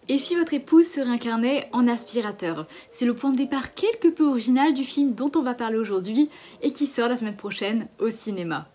Et si votre épouse se réincarnait en aspirateur? C'est le point de départ quelque peu original du film dont on va parler aujourd'hui et qui sort la semaine prochaine au cinéma.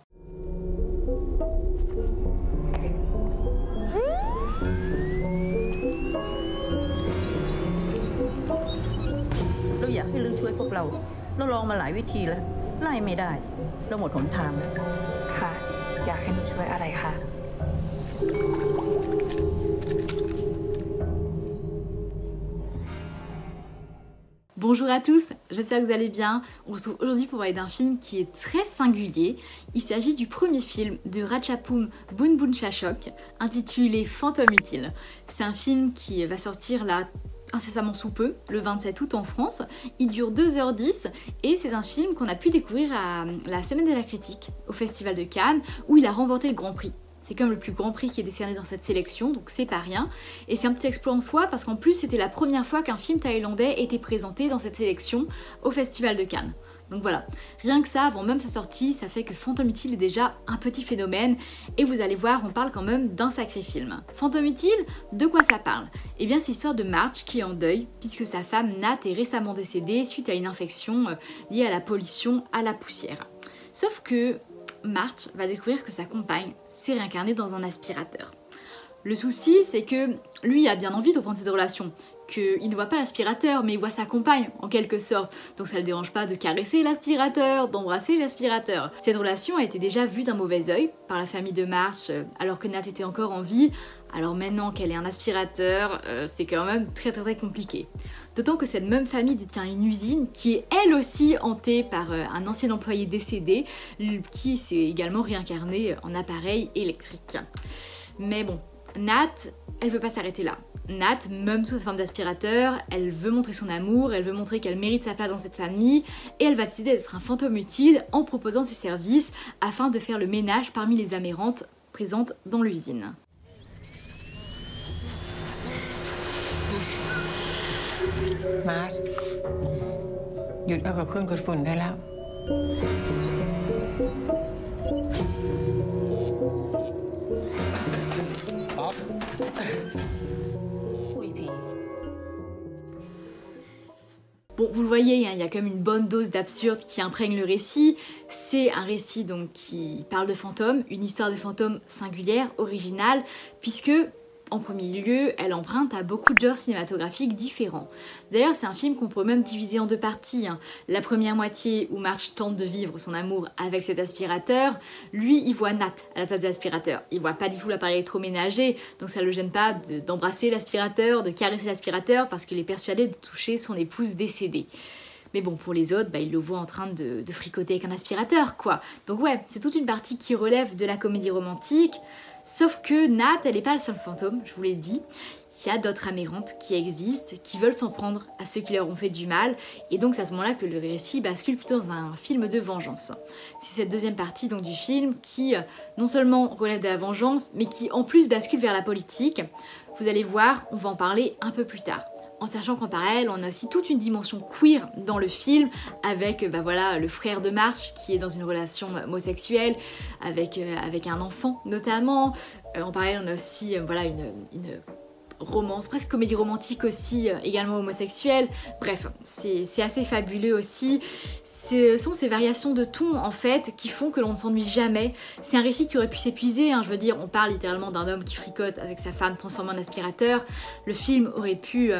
Bonjour à tous, j'espère que vous allez bien. On se retrouve aujourd'hui pour parler d'un film qui est très singulier. Il s'agit du premier film de Ratchapum Boonboonchachok, intitulé Fantôme utile. C'est un film qui va sortir là incessamment sous peu, le 27 août en France. Il dure 2h10 et c'est un film qu'on a pu découvrir à la Semaine de la Critique au Festival de Cannes où il a remporté le Grand Prix. C'est comme le plus grand prix qui est décerné dans cette sélection, donc c'est pas rien. Et c'est un petit exploit en soi parce qu'en plus c'était la première fois qu'un film thaïlandais était présenté dans cette sélection au Festival de Cannes. Donc voilà, rien que ça, avant même sa sortie, ça fait que Fantôme utile est déjà un petit phénomène et vous allez voir, on parle quand même d'un sacré film. Fantôme utile, de quoi ça parle? Eh bien c'est l'histoire de March qui est en deuil puisque sa femme Nat est récemment décédée suite à une infection liée à la pollution à la poussière. Sauf que March va découvrir que sa compagne s'est réincarnée dans un aspirateur. Le souci, c'est que lui a bien envie de reprendre cette relation, qu'il ne voit pas l'aspirateur, mais il voit sa compagne, en quelque sorte. Donc ça ne le dérange pas de caresser l'aspirateur, d'embrasser l'aspirateur. Cette relation a été déjà vue d'un mauvais œil par la famille de March, alors que Nat était encore en vie. Alors maintenant qu'elle est un aspirateur, c'est quand même très compliqué. D'autant que cette même famille détient une usine qui est elle aussi hantée par un ancien employé décédé qui s'est également réincarné en appareil électrique. Mais bon, Nat, elle veut pas s'arrêter là. Nat, même sous sa forme d'aspirateur, elle veut montrer son amour, elle veut montrer qu'elle mérite sa place dans cette famille et elle va décider d'être un fantôme utile en proposant ses services afin de faire le ménage parmi les amérantes présentes dans l'usine. March หยุดเอากับเครื่องกดฝุ่นได้แล้ว Bon, vous le voyez, il y a comme une bonne dose d'absurde qui imprègne le récit. C'est un récit donc qui parle de fantômes, une histoire de fantômes singulière, originale, puisque en premier lieu, elle emprunte à beaucoup de genres cinématographiques différents. D'ailleurs, c'est un film qu'on pourrait même diviser en deux parties. La première moitié où March tente de vivre son amour avec cet aspirateur, lui, il voit Nat à la place de l'aspirateur. Il voit pas du tout l'appareil électroménager, donc ça le gêne pas d'embrasser l'aspirateur, de caresser l'aspirateur, parce qu'il est persuadé de toucher son épouse décédée. Mais bon, pour les autres, il le voit en train de fricoter avec un aspirateur, quoi. Donc ouais, c'est toute une partie qui relève de la comédie romantique. Sauf que Nat, elle n'est pas le seul fantôme, je vous l'ai dit. Il y a d'autres amérantes qui existent, qui veulent s'en prendre à ceux qui leur ont fait du mal, et donc c'est à ce moment-là que le récit bascule plutôt dans un film de vengeance. C'est cette deuxième partie donc du film qui non seulement relève de la vengeance, mais qui en plus bascule vers la politique. Vous allez voir, on va en parler un peu plus tard. En sachant qu'en parallèle, on a aussi toute une dimension queer dans le film, avec voilà, le frère de March qui est dans une relation homosexuelle, avec un enfant notamment. En parallèle, on a aussi voilà, une romance, presque comédie romantique aussi, également homosexuelle. Bref, c'est assez fabuleux aussi. Ce sont ces variations de ton en fait qui font que l'on ne s'ennuie jamais. C'est un récit qui aurait pu s'épuiser, je veux dire, on parle littéralement d'un homme qui fricote avec sa femme transformée en aspirateur. Le film aurait pu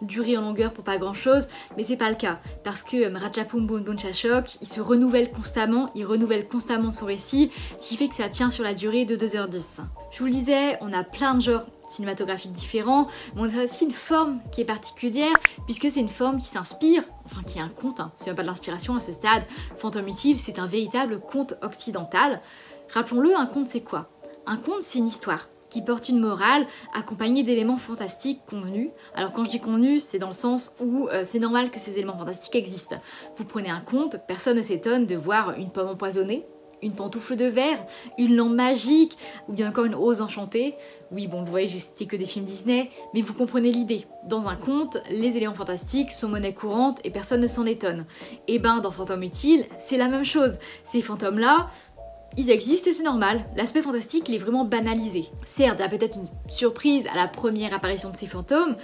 durer en longueur pour pas grand chose, mais c'est pas le cas parce que Ratchapum Boonboonchachok, il se renouvelle constamment, il renouvelle constamment son récit, ce qui fait que ça tient sur la durée de 2h10. Je vous le disais, on a plein de genres cinématographiques différents, mais on a aussi une forme qui est particulière puisque c'est une forme qui s'inspire, enfin qui est un conte, c'est même pas de l'inspiration à ce stade. Fantôme utile, c'est un véritable conte occidental. Rappelons-le, un conte c'est quoi? Un conte c'est une histoire qui porte une morale accompagnée d'éléments fantastiques convenus. Alors quand je dis convenus, c'est dans le sens où c'est normal que ces éléments fantastiques existent. Vous prenez un conte, personne ne s'étonne de voir une pomme empoisonnée, une pantoufle de verre, une lampe magique, ou bien encore une rose enchantée. Oui, bon, vous voyez, j'ai cité que des films Disney, mais vous comprenez l'idée. Dans un conte, les éléments fantastiques sont monnaie courante et personne ne s'en étonne. Et ben, dans Fantôme utile, c'est la même chose. Ces fantômes-là, ils existent et c'est normal. L'aspect fantastique, il est vraiment banalisé. Certes, il y a peut-être une surprise à la première apparition de ces fantômes,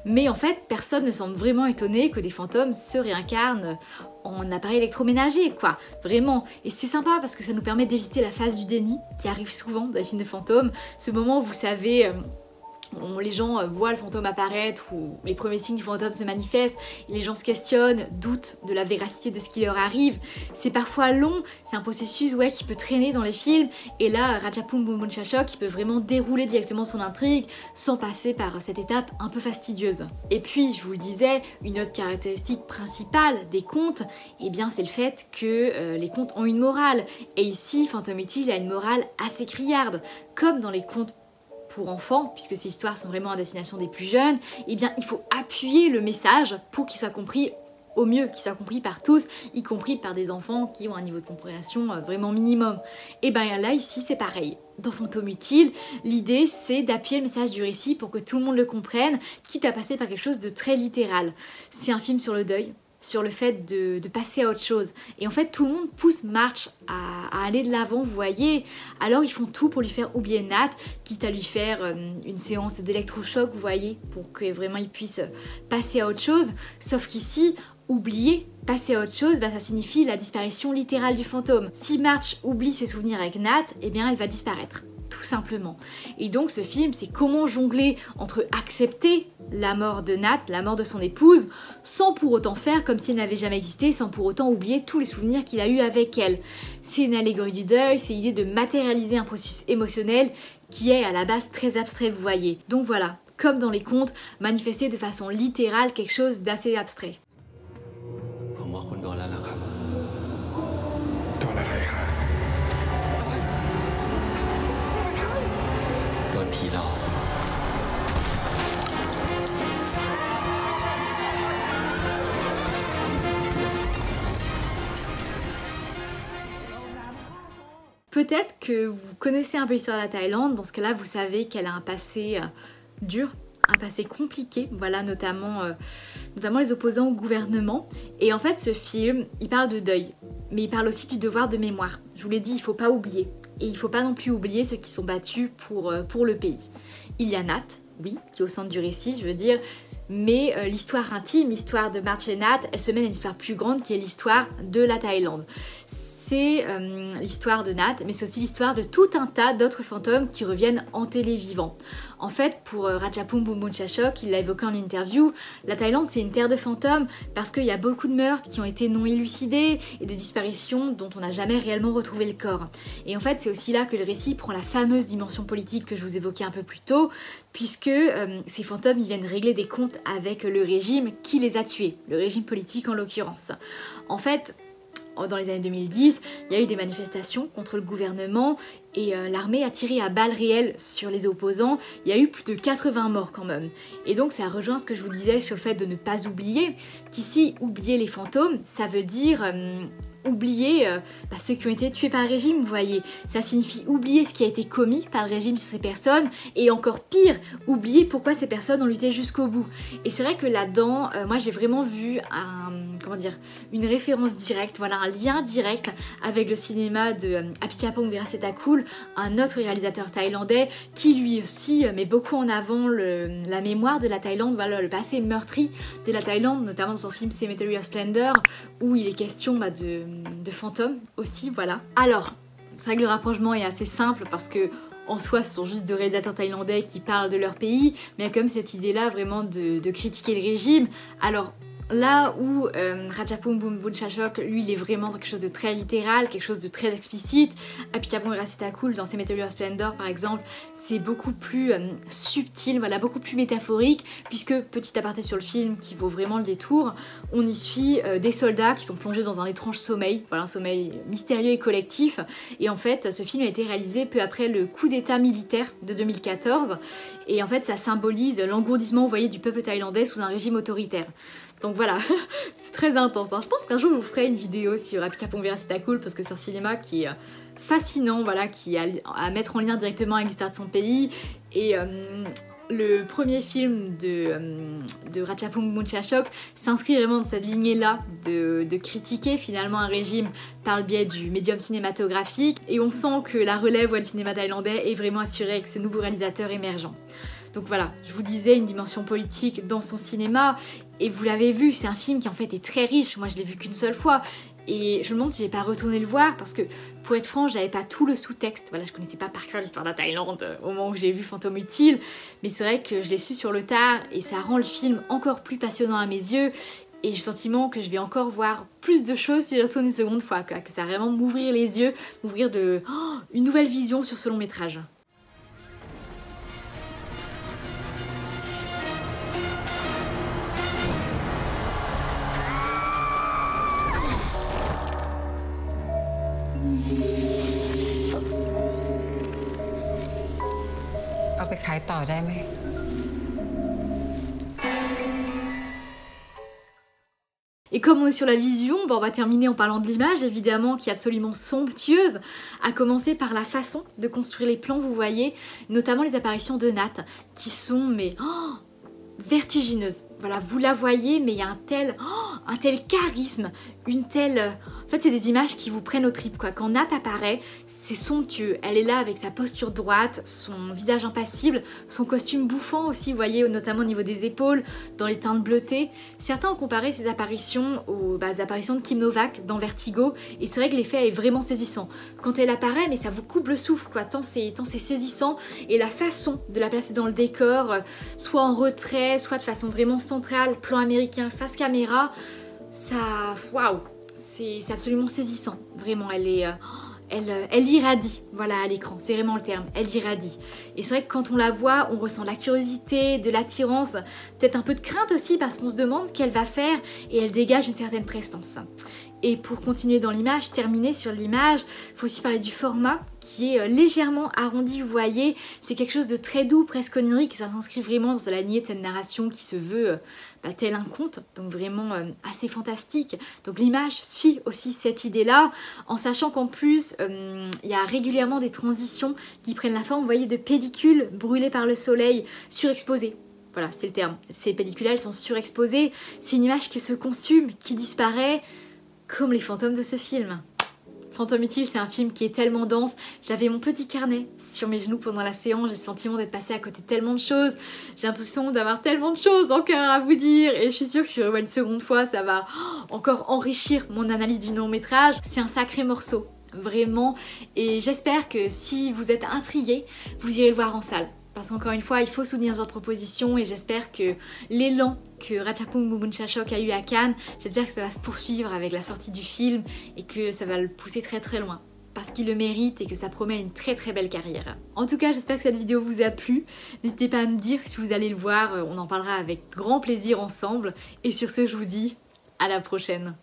mais en fait, personne ne semble vraiment étonné que des fantômes se réincarnent en appareil électroménager, quoi. Vraiment. Et c'est sympa parce que ça nous permet d'éviter la phase du déni qui arrive souvent dans les films de fantômes. Ce moment où vous savez... les gens voient le fantôme apparaître ou les premiers signes du fantôme se manifestent et les gens se questionnent, doutent de la véracité de ce qui leur arrive. C'est parfois long, c'est un processus qui peut traîner dans les films et là Ratchapum Boom Boom Shashok qui peut vraiment dérouler directement son intrigue sans passer par cette étape un peu fastidieuse. Et puis je vous le disais, une autre caractéristique principale des contes, eh bien c'est le fait que les contes ont une morale et ici Phantom Eating a une morale assez criarde, comme dans les contes pour enfants, puisque ces histoires sont vraiment à destination des plus jeunes, eh bien il faut appuyer le message pour qu'il soit compris au mieux, qu'il soit compris par tous, y compris par des enfants qui ont un niveau de compréhension vraiment minimum. Et bien là ici c'est pareil. Dans Phantom Utile, l'idée c'est d'appuyer le message du récit pour que tout le monde le comprenne, quitte à passer par quelque chose de très littéral. C'est un film sur le deuil, sur le fait de passer à autre chose. Et en fait, tout le monde pousse March à aller de l'avant, vous voyez. Alors, ils font tout pour lui faire oublier Nat, quitte à lui faire une séance d'électrochoc, vous voyez, pour que vraiment il puisse passer à autre chose. Sauf qu'ici, oublier, passer à autre chose, ça signifie la disparition littérale du fantôme. Si March oublie ses souvenirs avec Nat, eh bien, elle va disparaître. Tout simplement. Et donc ce film, c'est comment jongler entre accepter la mort de Nat, la mort de son épouse, sans pour autant faire comme si elle n'avait jamais existé, sans pour autant oublier tous les souvenirs qu'il a eu avec elle. C'est une allégorie du deuil, c'est l'idée de matérialiser un processus émotionnel qui est à la base très abstrait, vous voyez. Donc voilà, comme dans les contes, manifester de façon littérale quelque chose d'assez abstrait. Peut-être que vous connaissez un peu l'histoire de la Thaïlande, dans ce cas-là vous savez qu'elle a un passé dur, un passé compliqué, voilà, notamment les opposants au gouvernement. Et en fait ce film, il parle de deuil, mais il parle aussi du devoir de mémoire. Je vous l'ai dit, il faut pas oublier. Et il faut pas non plus oublier ceux qui sont battus pour le pays. Il y a Nat, oui, qui est au centre du récit, je veux dire, mais l'histoire intime, l'histoire de March et Nat, elle se mène à une histoire plus grande qui est l'histoire de la Thaïlande. C'est l'histoire de Nat, mais c'est aussi l'histoire de tout un tas d'autres fantômes qui reviennent hanter les vivants. En fait, pour Ratchapum Boom Boom Shashok, il l'a évoqué en interview, la Thaïlande c'est une terre de fantômes parce qu'il y a beaucoup de meurtres qui ont été non élucidés et des disparitions dont on n'a jamais réellement retrouvé le corps. Et en fait, c'est aussi là que le récit prend la fameuse dimension politique que je vous évoquais un peu plus tôt, puisque ces fantômes ils viennent régler des comptes avec le régime qui les a tués, le régime politique en l'occurrence. En fait, dans les années 2010, il y a eu des manifestations contre le gouvernement et l'armée a tiré à balles réelles sur les opposants. Il y a eu plus de 80 morts quand même. Et donc ça rejoint ce que je vous disais sur le fait de ne pas oublier, qu'ici, oublier les fantômes, ça veut dire oublier ceux qui ont été tués par le régime, vous voyez. Ça signifie oublier ce qui a été commis par le régime sur ces personnes et encore pire, oublier pourquoi ces personnes ont lutté jusqu'au bout. Et c'est vrai que là-dedans, moi j'ai vraiment vu une référence directe, voilà, un lien direct avec le cinéma de Apichatpong Weerasethakul, un autre réalisateur thaïlandais qui lui aussi met beaucoup en avant la mémoire de la Thaïlande, voilà, le passé meurtri de la Thaïlande, notamment dans son film Cemetery of Splendor, où il est question de fantômes aussi, voilà. Alors, c'est vrai que le rapprochement est assez simple parce que en soi ce sont juste deux réalisateurs thaïlandais qui parlent de leur pays, mais il y a quand même cette idée-là vraiment de critiquer le régime. Alors, là où Ratchapum Boom Boom Shashok, lui, il est vraiment dans quelque chose de très littéral, quelque chose de très explicite. Apichatpong Weerasethakul, dans Cemetery of Splendor par exemple, c'est beaucoup plus subtil, voilà, beaucoup plus métaphorique, puisque, petit aparté sur le film qui vaut vraiment le détour, on y suit des soldats qui sont plongés dans un étrange sommeil, voilà, un sommeil mystérieux et collectif. Et en fait, ce film a été réalisé peu après le coup d'état militaire de 2014, et en fait, ça symbolise l'engourdissement, vous voyez, du peuple thaïlandais sous un régime autoritaire. Donc voilà, c'est très intense, hein. Je pense qu'un jour je vous ferai une vidéo sur Apichatpong Weerasethakul parce que c'est un cinéma qui est fascinant, voilà, qui a à mettre en lien directement avec l'histoire de son pays. Et Le premier film de Ratchapung Mundchachok s'inscrit vraiment dans cette lignée-là de critiquer finalement un régime par le biais du médium cinématographique, et on sent que la relève du cinéma thaïlandais est vraiment assurée avec ce nouveau réalisateur émergent. Donc voilà, je vous disais, une dimension politique dans son cinéma, et vous l'avez vu, c'est un film qui en fait est très riche. Moi je l'ai vu qu'une seule fois, et je me demande si j'ai pas retourné le voir, parce que pour être franc, j'avais pas tout le sous-texte. Voilà, je connaissais pas par cœur l'histoire de la Thaïlande au moment où j'ai vu Fantôme Utile, mais c'est vrai que je l'ai su sur le tard, et ça rend le film encore plus passionnant à mes yeux, et j'ai le sentiment que je vais encore voir plus de choses si je retourne une seconde fois, quoi, que ça va vraiment m'ouvrir les yeux, m'ouvrir une nouvelle vision sur ce long métrage. Et comme on est sur la vision, on va terminer en parlant de l'image, évidemment, qui est absolument somptueuse, à commencer par la façon de construire les plans, vous voyez, notamment les apparitions de Nat, qui sont, vertigineuses. Voilà, vous la voyez, mais il y a un tel charisme, une telle... En fait, c'est des images qui vous prennent aux tripes, quoi. Quand Nat apparaît, c'est somptueux. Elle est là avec sa posture droite, son visage impassible, son costume bouffant aussi, vous voyez, notamment au niveau des épaules, dans les teintes bleutées. Certains ont comparé ces apparitions aux apparitions de Kim Novak dans Vertigo, et c'est vrai que l'effet est vraiment saisissant. Quand elle apparaît, mais ça vous coupe le souffle, quoi, tant c'est saisissant, et la façon de la placer dans le décor, soit en retrait, soit de façon vraiment centrale, plan américain, face caméra, ça... Waouh! C'est absolument saisissant, vraiment, elle irradie, voilà, à l'écran, c'est vraiment le terme, elle irradie. Et c'est vrai que quand on la voit, on ressent de la curiosité, de l'attirance, peut-être un peu de crainte aussi, parce qu'on se demande ce qu'elle va faire, et elle dégage une certaine prestance. Et pour continuer dans l'image, terminer sur l'image, il faut aussi parler du format qui est légèrement arrondi, vous voyez, c'est quelque chose de très doux, presque onirique, et ça s'inscrit vraiment dans la lignée de cette narration qui se veut tel un conte, donc vraiment assez fantastique. Donc l'image suit aussi cette idée-là, en sachant qu'en plus, il y a régulièrement des transitions qui prennent la forme, vous voyez, de pellicules brûlées par le soleil, surexposées. Voilà, c'est le terme. Ces pellicules, elles sont surexposées, c'est une image qui se consume, qui disparaît, comme les fantômes de ce film. Fantôme Utile, c'est un film qui est tellement dense. J'avais mon petit carnet sur mes genoux pendant la séance, j'ai le sentiment d'être passée à côté de tellement de choses. J'ai l'impression d'avoir tellement de choses encore à vous dire, et je suis sûre que si je revois une seconde fois, ça va encore enrichir mon analyse du long métrage. C'est un sacré morceau, vraiment, et j'espère que si vous êtes intrigués, vous irez le voir en salle. Parce qu'encore une fois, il faut soutenir ce genre de proposition, et j'espère que l'élan que Ratchapung Mundchachok a eu à Cannes, j'espère que ça va se poursuivre avec la sortie du film et que ça va le pousser très très loin. Parce qu'il le mérite et que ça promet une très très belle carrière. En tout cas, j'espère que cette vidéo vous a plu. N'hésitez pas à me dire si vous allez le voir, on en parlera avec grand plaisir ensemble. Et sur ce, je vous dis à la prochaine.